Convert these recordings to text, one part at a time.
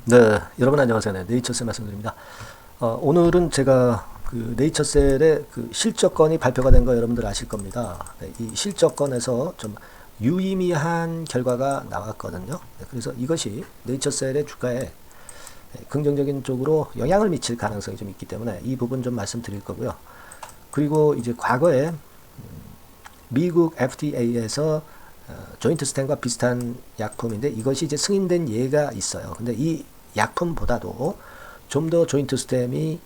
네, 여러분 안녕하세요. 네, 네이처셀 말씀드립니다. 오늘은 제가 그 네이처셀의 그 실적건이 발표가 된 거 여러분들 아실 겁니다. 네, 이 실적건에서 좀 유의미한 결과가 나왔거든요. 네, 그래서 이것이 네이처셀의 주가에 긍정적인 쪽으로 영향을 미칠 가능성이 좀 있기 때문에 이 부분 좀 말씀드릴 거고요. 그리고 이제 과거에 미국 FDA에서 조인트 스탠과 비슷한 약품인데 이것이 이제 승인된 예가 있어요. 근데 이 약품보다도 좀 더 조인트 스템이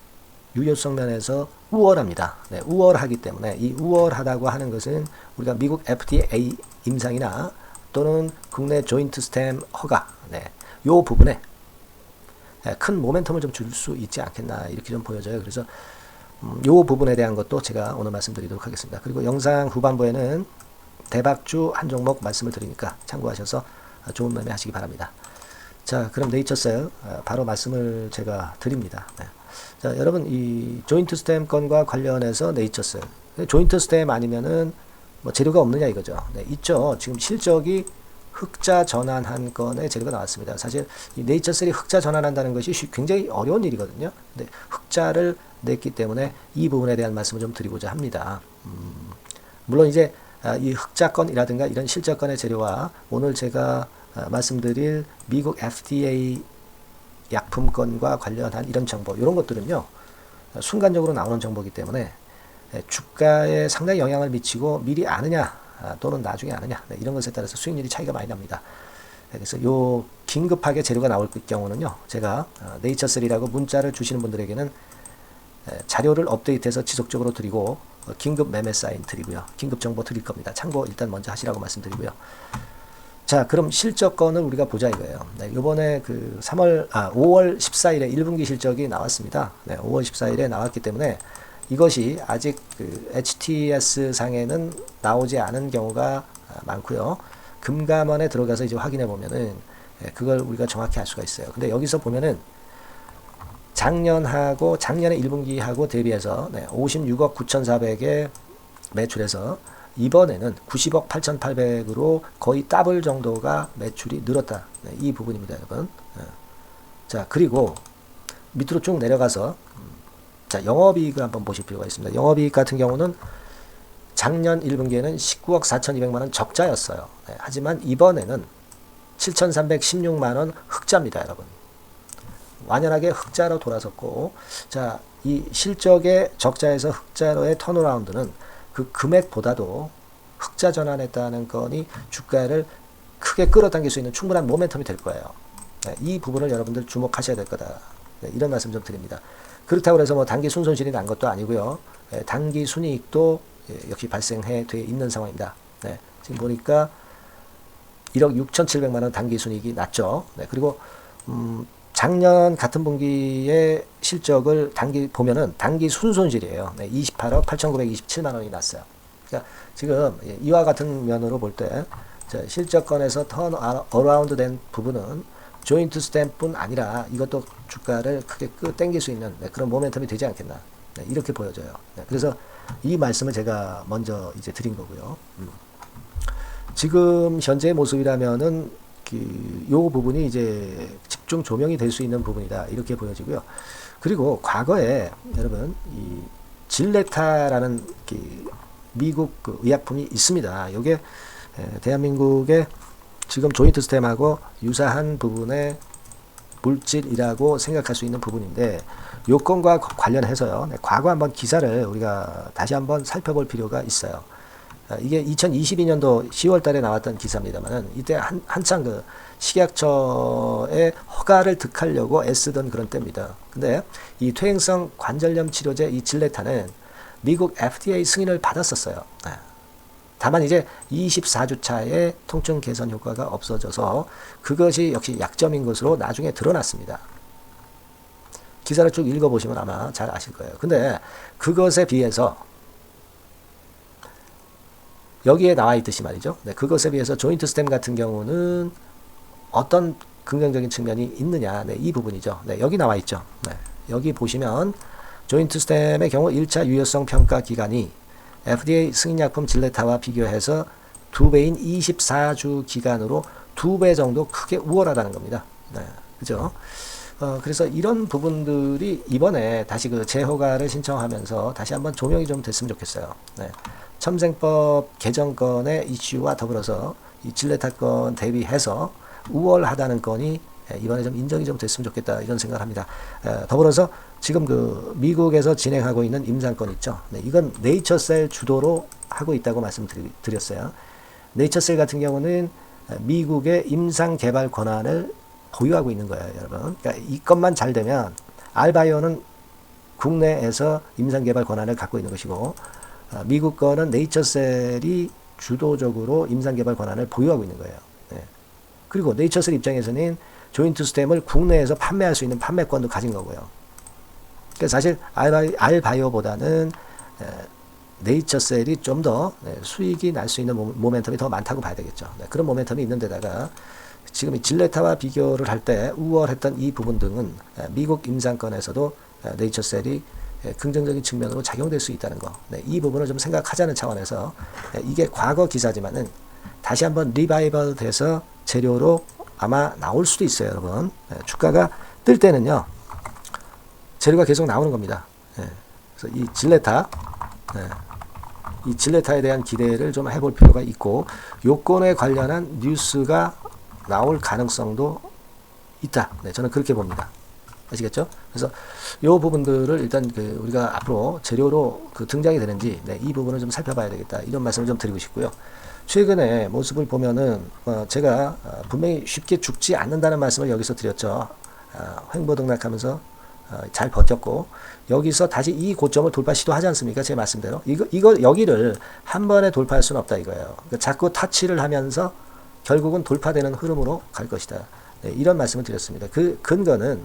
유효성 면에서 우월합니다. 네, 우월하기 때문에 이 우월하다고 하는 것은 우리가 미국 FDA 임상이나 또는 국내 조인트 스템 허가, 네, 요 부분에 큰 모멘텀을 좀 줄 수 있지 않겠나 이렇게 좀 보여져요. 그래서 요 부분에 대한 것도 제가 오늘 말씀드리도록 하겠습니다. 그리고 영상 후반부에는 대박주 한 종목 말씀을 드리니까 참고하셔서 좋은 매매 하시기 바랍니다. 자, 그럼 네이처셀 바로 말씀을 제가 드립니다. 네. 자, 여러분 이 조인트 스템 건과 관련해서 네이처셀 조인트 스템 아니면은 뭐 재료가 없느냐 이거죠. 네, 있죠. 지금 실적이 흑자 전환한 건의 재료가 나왔습니다. 사실 이 네이처셀이 흑자 전환한다는 것이 굉장히 어려운 일이거든요. 근데 흑자를 냈기 때문에 이 부분에 대한 말씀을 좀 드리고자 합니다. 물론 이제 이 흑자건이라든가 이런 실적건의 재료와 오늘 제가 말씀드릴 미국 FDA 약품건과 관련한 이런 정보, 이런 것들은요, 순간적으로 나오는 정보이기 때문에 주가에 상당히 영향을 미치고 미리 아느냐, 또는 나중에 아느냐, 이런 것에 따라서 수익률이 차이가 많이 납니다. 그래서 요 긴급하게 재료가 나올 경우는요, 제가 네이처셀이라고 문자를 주시는 분들에게는 자료를 업데이트해서 지속적으로 드리고 긴급 매매 사인 드리고요. 긴급 정보 드릴 겁니다. 참고 일단 먼저 하시라고 말씀드리고요. 자, 그럼 실적건을 우리가 보자 이거예요. 네, 요번에 그 5월 14일에 1분기 실적이 나왔습니다. 네, 5월 14일에 나왔기 때문에 이것이 아직 그 HTS 상에는 나오지 않은 경우가 많고요. 금감원에 들어가서 이제 확인해 보면은 그걸 우리가 정확히 알 수가 있어요. 근데 여기서 보면은 작년에 1분기하고 대비해서 56억 9,400에 매출해서 이번에는 90억 8,800으로 거의 더블 정도가 매출이 늘었다. 이 부분입니다, 여러분. 자, 그리고 밑으로 쭉 내려가서 자, 영업이익을 한번 보실 필요가 있습니다. 영업이익 같은 경우는 작년 1분기에는 19억 4,200만 원 적자였어요. 하지만 이번에는 7,316만 원 흑자입니다, 여러분. 완연하게 흑자로 돌아섰고, 자, 이 실적의 적자에서 흑자로의 턴어라운드는 그 금액보다도 흑자 전환했다는 건이 주가를 크게 끌어당길 수 있는 충분한 모멘텀이 될 거예요. 네, 이 부분을 여러분들 주목하셔야 될 거다. 네, 이런 말씀 좀 드립니다. 그렇다고 해서 뭐 단기 순손실이 난 것도 아니고요. 단기 순이익도 역시 발생해 돼 있는 상황입니다. 네, 지금 보니까 1억 6,700만 원 단기 순이익이 났죠. 네, 그리고 작년 같은 분기의 실적을 보면은 단기 순손실이에요. 네, 28억 8,927만 원이 났어요. 그러니까 지금 이와 같은 면으로 볼 때 실적건에서 턴 어라운드 된 부분은 조인트 스탬뿐 아니라 이것도 주가를 크게 땡길 수 있는 그런 모멘텀이 되지 않겠나. 네, 이렇게 보여져요. 네, 그래서 이 말씀을 제가 먼저 이제 드린 거고요. 지금 현재의 모습이라면은 요 부분이 이제 집중 조명이 될 수 있는 부분이다 이렇게 보여지고요. 그리고 과거에 여러분 이 질레타라는 미국 그 의약품이 있습니다. 이게 대한민국의 지금 조인트 스템하고 유사한 부분의 물질이라고 생각할 수 있는 부분인데 요건과 관련해서요. 네, 과거 한번 기사를 우리가 다시 한번 살펴볼 필요가 있어요. 이게 2022년도 10월 달에 나왔던 기사입니다만은 이때 한창 그 식약처의 허가를 득하려고 애쓰던 그런 때입니다. 근데 이 퇴행성 관절염 치료제 이 질레타는 미국 FDA 승인을 받았었어요. 다만 이제 24주차에 통증 개선 효과가 없어져서 그것이 역시 약점인 것으로 나중에 드러났습니다. 기사를 쭉 읽어보시면 아마 잘 아실 거예요. 근데 그것에 비해서 여기에 나와 있듯이 말이죠. 네, 그것에 비해서 조인트 스템 같은 경우는 어떤 긍정적인 측면이 있느냐. 네, 이 부분이죠. 네, 여기 나와 있죠. 네, 여기 보시면 조인트 스템의 경우 1차 유효성 평가 기간이 FDA 승인약품 질레타와 비교해서 2배인 24주 기간으로 2배 정도 크게 우월하다는 겁니다. 네, 그죠? 그래서 이런 부분들이 이번에 다시 그 재허가를 신청하면서 다시 한번 조명이 좀 됐으면 좋겠어요. 네. 첨생법 개정권의 이슈와 더불어서 이 질레타 건 대비해서 우월하다는 건이 이번에 좀 인정이 좀 됐으면 좋겠다 이런 생각을 합니다. 더불어서 지금 그 미국에서 진행하고 있는 임상권 있죠. 네, 이건 네이처셀 주도로 하고 있다고 말씀드렸어요. 네이처셀 같은 경우는 미국의 임상 개발 권한을 보유하고 있는 거예요, 여러분. 그러니까 이 것만 잘 되면 알바이오는 국내에서 임상 개발 권한을 갖고 있는 것이고 미국 거는 네이처셀이 주도적으로 임상 개발 권한을 보유하고 있는 거예요. 네. 그리고 네이처셀 입장에서는 조인트 스템을 국내에서 판매할 수 있는 판매권도 가진 거고요. 그러니까 사실 알바이오보다는 네이처셀이 좀 더 수익이 날 수 있는 모멘텀이 더 많다고 봐야 되겠죠. 네, 그런 모멘텀이 있는 데다가 지금 이 질레타와 비교를 할 때 우월했던 이 부분 등은 미국 임상권에서도 네이처셀이 긍정적인 측면으로 작용될 수 있다는 거. 네, 이 부분을 좀 생각하자는 차원에서 이게 과거 기사지만은 다시 한번 리바이벌 돼서 재료로 아마 나올 수도 있어요, 여러분. 주가가 뜰 때는요, 재료가 계속 나오는 겁니다. 그래서 이 질레타, 이 질레타에 대한 기대를 좀 해볼 필요가 있고, 요건에 관련한 뉴스가 나올 가능성도 있다. 네, 저는 그렇게 봅니다. 아시겠죠? 그래서 이 부분들을 일단 우리가 앞으로 재료로 등장이 되는지 이 부분을 좀 살펴봐야 되겠다. 이런 말씀을 좀 드리고 싶고요. 최근에 모습을 보면은 제가 분명히 쉽게 죽지 않는다는 말씀을 여기서 드렸죠. 횡보등락하면서 잘 버텼고 여기서 다시 이 고점을 돌파 시도하지 않습니까? 제 말씀대로 이거 여기를 한 번에 돌파할 수는 없다 이거예요. 그러니까 자꾸 타치를 하면서 결국은 돌파되는 흐름으로 갈 것이다. 네, 이런 말씀을 드렸습니다. 그 근거는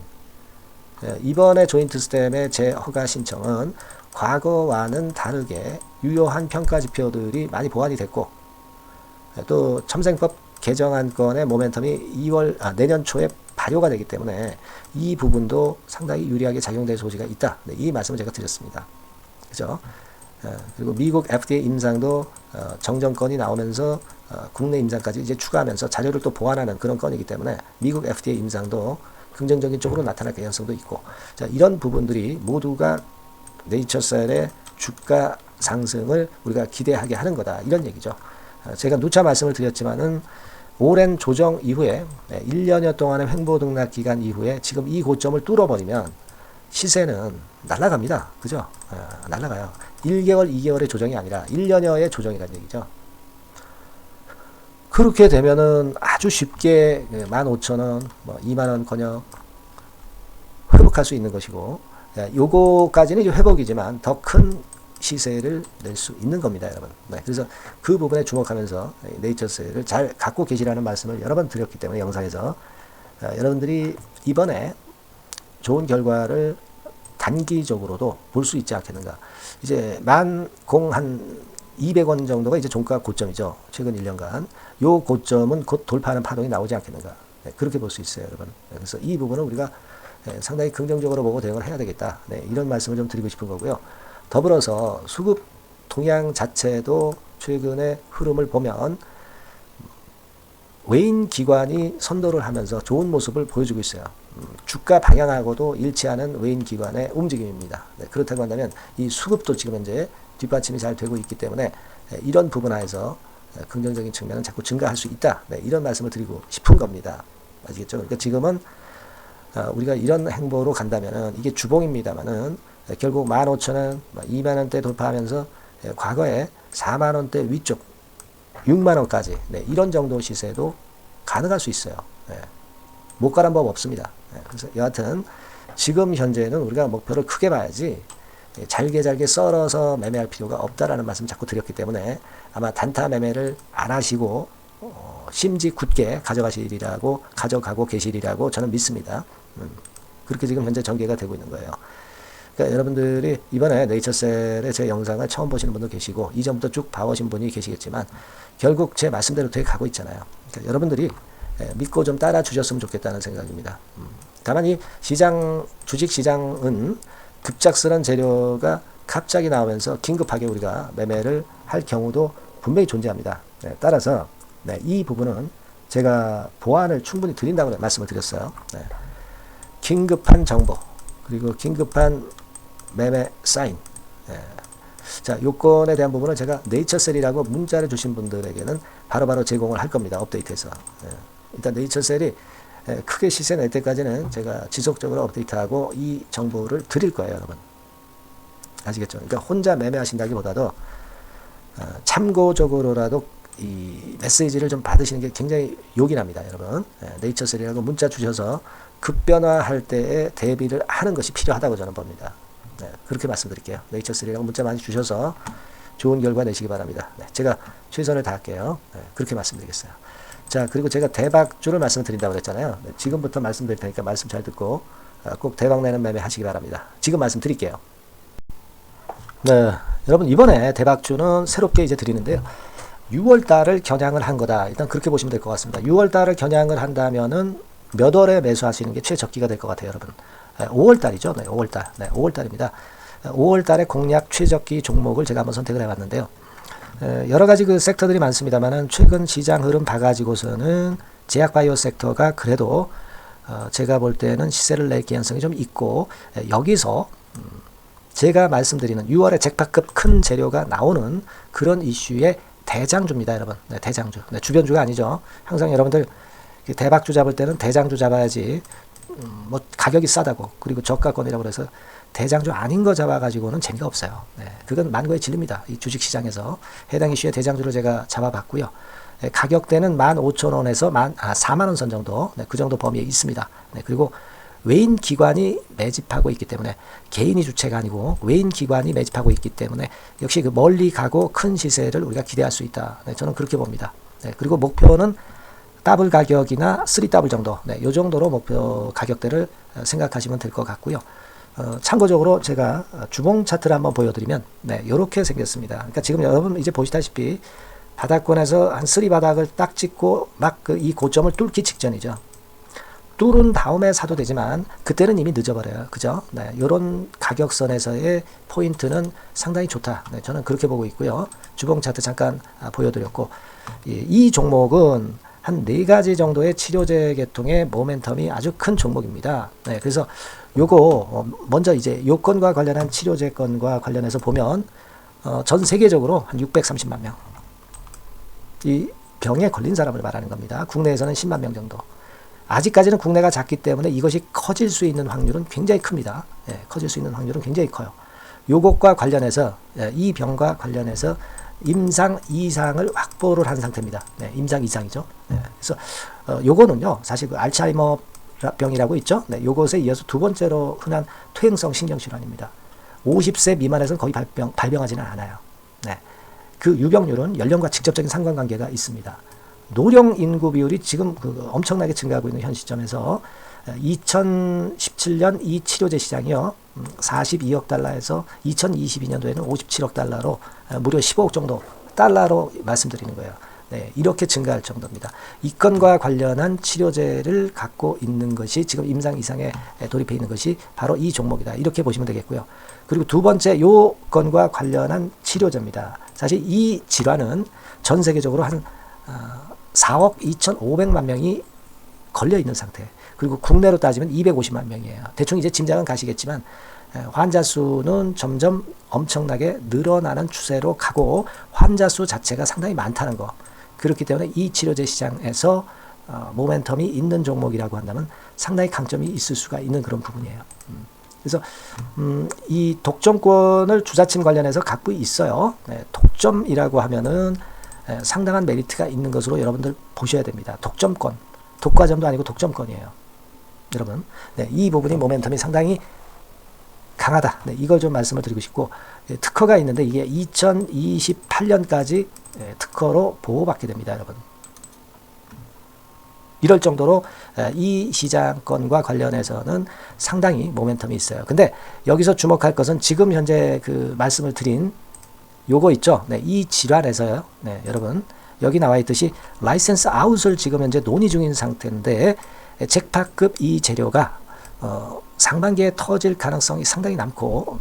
이번에 조인트 스템의 재허가 신청은 과거와는 다르게 유효한 평가 지표들이 많이 보완이 됐고 또 첨생법 개정안건의 모멘텀이 내년 초에 발효가 되기 때문에 이 부분도 상당히 유리하게 작용될 소지가 있다. 네, 이 말씀을 제가 드렸습니다. 그죠? 그리고 미국 FDA 임상도 정정건이 나오면서 국내 임상까지 이제 추가하면서 자료를 또 보완하는 그런 건이기 때문에 미국 FDA 임상도 긍정적인 쪽으로 나타날 개연성도 있고 자, 이런 부분들이 모두가 네이처셀의 주가 상승을 우리가 기대하게 하는 거다. 이런 얘기죠. 제가 누차 말씀을 드렸지만은 오랜 조정 이후에 1년여 동안의 횡보 등락 기간 이후에 지금 이 고점을 뚫어버리면 시세는 날아갑니다. 그죠? 날아가요. 1개월, 2개월의 조정이 아니라 1년여의 조정이라는 얘기죠. 그렇게 되면은 아주 쉽게 15,000원, 20,000원커녕 회복할 수 있는 것이고, 요거까지는 이제 회복이지만 더 큰 시세를 낼 수 있는 겁니다, 여러분. 네, 그래서 그 부분에 주목하면서 네이처셀을 잘 갖고 계시라는 말씀을 여러 번 드렸기 때문에 영상에서 여러분들이 이번에 좋은 결과를 단기적으로도 볼 수 있지 않겠는가. 이제 한 200원 정도가 이제 종가 고점이죠. 최근 1년간. 요 고점은 곧 돌파하는 파동이 나오지 않겠는가. 네, 그렇게 볼 수 있어요, 여러분. 네, 그래서 이 부분은 우리가 상당히 긍정적으로 보고 대응을 해야 되겠다. 네, 이런 말씀을 좀 드리고 싶은 거고요. 더불어서 수급 동향 자체도 최근의 흐름을 보면 외인 기관이 선도를 하면서 좋은 모습을 보여주고 있어요. 주가 방향하고도 일치하는 외인 기관의 움직임입니다. 네, 그렇다고 한다면 이 수급도 지금 현재 뒷받침이 잘 되고 있기 때문에 이런 부분 하에서 긍정적인 측면은 자꾸 증가할 수 있다. 네, 이런 말씀을 드리고 싶은 겁니다. 아시겠죠? 그러니까 지금은 우리가 이런 행보로 간다면은 이게 주봉입니다만은 결국 15,000원, 20,000원대 돌파하면서 과거에 40,000원대 위쪽 60,000원까지 이런 정도 시세도 가능할 수 있어요. 못 가란 법 없습니다. 그래서 여하튼 지금 현재는 우리가 목표를 크게 봐야지 잘게 썰어서 매매할 필요가 없다라는 말씀 자꾸 드렸기 때문에 아마 단타 매매를 안 하시고 심지 굳게 가져가고 계시리라고 저는 믿습니다. 그렇게 지금 현재 전개가 되고 있는 거예요. 그러니까 여러분들이 이번에 네이처셀의 제 영상을 처음 보시는 분도 계시고 이전부터 쭉 봐오신 분이 계시겠지만 결국 제 말씀대로 돼 가고 있잖아요. 그러니까 여러분들이 믿고 좀 따라 주셨으면 좋겠다는 생각입니다. 다만 이 주식시장은 급작스런 재료가 갑자기 나오면서 긴급하게 우리가 매매를 할 경우도 분명히 존재합니다. 따라서 이 부분은 제가 보완을 충분히 드린다고 말씀을 드렸어요. 긴급한 정보, 그리고 긴급한 매매 사인. 예. 자, 요건에 대한 부분은 제가 네이처셀이라고 문자를 주신 분들에게는 바로바로 제공을 할 겁니다. 업데이트해서. 예. 일단 네이처셀이 크게 시세 낼 때까지는 제가 지속적으로 업데이트하고 이 정보를 드릴 거예요, 여러분. 아시겠죠? 그러니까 혼자 매매하신다기보다도 참고적으로라도 이 메시지를 좀 받으시는 게 굉장히 요긴합니다, 여러분. 네이처셀이라고 문자 주셔서 급변화할 때에 대비를 하는 것이 필요하다고 저는 봅니다. 네, 그렇게 말씀드릴게요. 네이처셀이라고 문자 많이 주셔서 좋은 결과 내시기 바랍니다. 네, 제가 최선을 다할게요. 네, 그렇게 말씀드리겠어요. 자, 그리고 제가 대박주를 말씀드린다고 그랬잖아요. 네, 지금부터 말씀드릴 테니까 말씀 잘 듣고 꼭 대박내는 매매 하시기 바랍니다. 지금 말씀드릴게요. 네, 여러분 이번에 대박주는 새롭게 이제 드리는데요. 6월달을 겨냥을 한 거다. 일단 그렇게 보시면 될 것 같습니다. 6월달을 겨냥을 한다면은 몇 월에 매수하시는 게 최적기가 될 것 같아요, 여러분. 5월달이죠. 네, 5월달. 네, 5월달입니다. 5월달의 공략 최적기 종목을 제가 한번 선택을 해봤는데요. 여러 가지 그 섹터들이 많습니다만은 최근 시장 흐름 봐가지고서는 제약바이오 섹터가 그래도 제가 볼 때는 시세를 낼 개연성이 좀 있고, 여기서 제가 말씀드리는 6월에 잭팟급 큰 재료가 나오는 그런 이슈의 대장주입니다, 여러분. 네, 대장주. 네, 주변주가 아니죠. 항상 여러분들 대박주 잡을 때는 대장주 잡아야지, 뭐 가격이 싸다고, 그리고 저가권이라고 그래서 대장주 아닌 거 잡아가지고는 재미가 없어요. 네, 그건 만고의 진리입니다. 이 주식시장에서 해당 이슈의 대장주를 제가 잡아봤고요. 네, 가격대는 15,000원에서 4만원 선 정도, 네, 그 정도 범위에 있습니다. 네, 그리고 외인 기관이 매집하고 있기 때문에, 개인이 주체가 아니고 외인 기관이 매집하고 있기 때문에 역시 그 멀리 가고 큰 시세를 우리가 기대할 수 있다. 네, 저는 그렇게 봅니다. 네, 그리고 목표는 더블 가격이나 3더블 정도, 네, 이 정도로 목표 가격대를 생각하시면 될 것 같고요. 참고적으로 제가 주봉 차트를 한번 보여드리면, 네, 이렇게 생겼습니다. 그러니까 지금 여러분 이제 보시다시피 바닥권에서 한 3바닥을 딱 찍고 막 이 고점을 뚫기 직전이죠. 뚫은 다음에 사도 되지만 그때는 이미 늦어버려요. 그죠? 네, 이런 가격선에서의 포인트는 상당히 좋다. 네, 저는 그렇게 보고 있고요. 주봉 차트 잠깐 보여드렸고, 이 종목은 한 4가지 정도의 치료제 계통의 모멘텀이 아주 큰 종목입니다. 네, 그래서 요거 먼저 이제 요건과 관련한 치료제 건과 관련해서 보면 전 세계적으로 한 630만 명, 이 병에 걸린 사람을 말하는 겁니다. 국내에서는 10만 명 정도. 아직까지는 국내가 작기 때문에 이것이 커질 수 있는 확률은 굉장히 큽니다. 예, 커질 수 있는 확률은 굉장히 커요. 요것과 관련해서, 이 병과 관련해서 임상 이상을 확보를 한 상태입니다. 네, 임상 이상이죠. 네, 그래서 요거는요, 사실 그 알츠하이머 병이라고 있죠. 네, 요것에 이어서 두 번째로 흔한 퇴행성 신경질환입니다. 50세 미만에서는 거의 발병하지는 않아요. 네, 그 유병률은 연령과 직접적인 상관관계가 있습니다. 노령 인구 비율이 지금 엄청나게 증가하고 있는 현 시점에서 2017년 이 치료제 시장이요, 42억 달러에서 2022년도에는 57억 달러로 무려 15억 정도 달러로 말씀드리는 거예요. 네, 이렇게 증가할 정도입니다. 이 건과 관련한 치료제를 갖고 있는 것이 지금 임상 이상에 돌입해 있는 것이 바로 이 종목이다. 이렇게 보시면 되겠고요. 그리고 두 번째 요 건과 관련한 치료제입니다. 사실 이 질환은 전 세계적으로 한 4억 2,500만 명이 걸려 있는 상태. 그리고 국내로 따지면 250만 명이에요. 대충 이제 짐작은 가시겠지만 환자 수는 점점 엄청나게 늘어나는 추세로 가고 환자 수 자체가 상당히 많다는 거. 그렇기 때문에 이 치료제 시장에서 모멘텀이 있는 종목이라고 한다면 상당히 강점이 있을 수가 있는 그런 부분이에요. 그래서 이 독점권을 주사침 관련해서 갖고 있어요. 네, 독점이라고 하면은 상당한 메리트가 있는 것으로 여러분들 보셔야 됩니다. 독점권, 독과점도 아니고 독점권이에요, 여러분. 네, 이 부분이 모멘텀이 상당히 강하다. 네, 이걸 좀 말씀을 드리고 싶고, 특허가 있는데 이게 2028년까지 특허로 보호받게 됩니다, 여러분. 이럴 정도로 이 시장권과 관련해서는 상당히 모멘텀이 있어요. 근데 여기서 주목할 것은 지금 현재 그 말씀을 드린 요거 있죠. 네, 이 질환에서요. 네, 여러분 여기 나와 있듯이 라이센스 아웃을 지금 현재 논의 중인 상태인데 잭팟급 이 재료가 상반기에 터질 가능성이 상당히 많고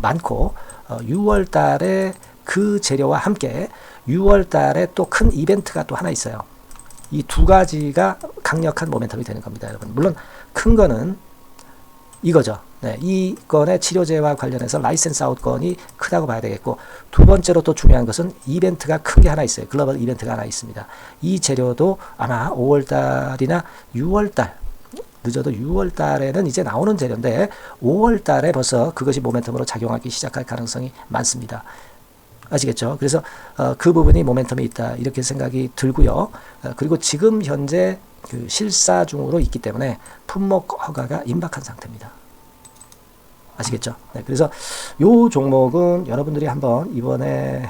6월 달에 그 재료와 함께 6월 달에 또 큰 이벤트가 또 하나 있어요. 이 두 가지가 강력한 모멘텀이 되는 겁니다, 여러분. 물론 큰 거는 이거죠. 네, 이 건의 치료제와 관련해서 라이센스 아웃 건이 크다고 봐야 되겠고, 두 번째로 또 중요한 것은 이벤트가 큰 게 하나 있어요. 글로벌 이벤트가 하나 있습니다. 이 재료도 아마 5월달이나 6월달, 늦어도 6월달에는 이제 나오는 재료인데 5월달에 벌써 그것이 모멘텀으로 작용하기 시작할 가능성이 많습니다. 아시겠죠? 그래서 그 부분이 모멘텀이 있다 이렇게 생각이 들고요. 그리고 지금 현재 그 실사 중으로 있기 때문에 품목 허가가 임박한 상태입니다. 아시겠죠? 네, 그래서 요 종목은 여러분들이 한번 이번에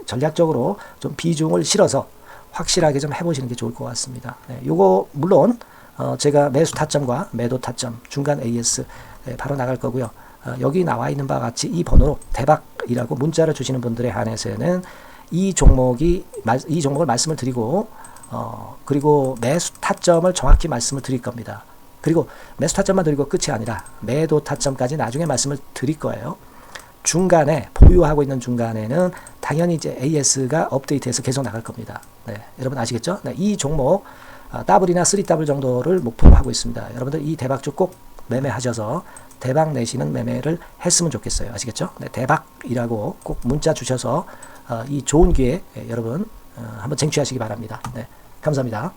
전략적으로 좀 비중을 실어서 확실하게 좀 해보시는 게 좋을 것 같습니다. 네, 요거 물론 제가 매수 타점과 매도 타점 중간 AS 바로 나갈 거고요. 여기 나와 있는 바와 같이 이 번호로 대박이라고 문자를 주시는 분들에 한해서는 이 종목을 말씀을 드리고 그리고 매수 타점을 정확히 말씀을 드릴 겁니다. 그리고 매수 타점만 드리고 끝이 아니라 매도 타점까지 나중에 말씀을 드릴 거예요. 중간에 보유하고 있는 중간에는 당연히 이제 AS가 업데이트해서 계속 나갈 겁니다. 네, 여러분 아시겠죠? 네, 이 종목 더블이나 3더블 정도를 목표로 하고 있습니다. 여러분들 이 대박주 꼭 매매하셔서 대박 내시는 매매를 했으면 좋겠어요. 아시겠죠? 네, 대박이라고 꼭 문자 주셔서 이 좋은 기회 여러분 한번 쟁취하시기 바랍니다. 네, 감사합니다.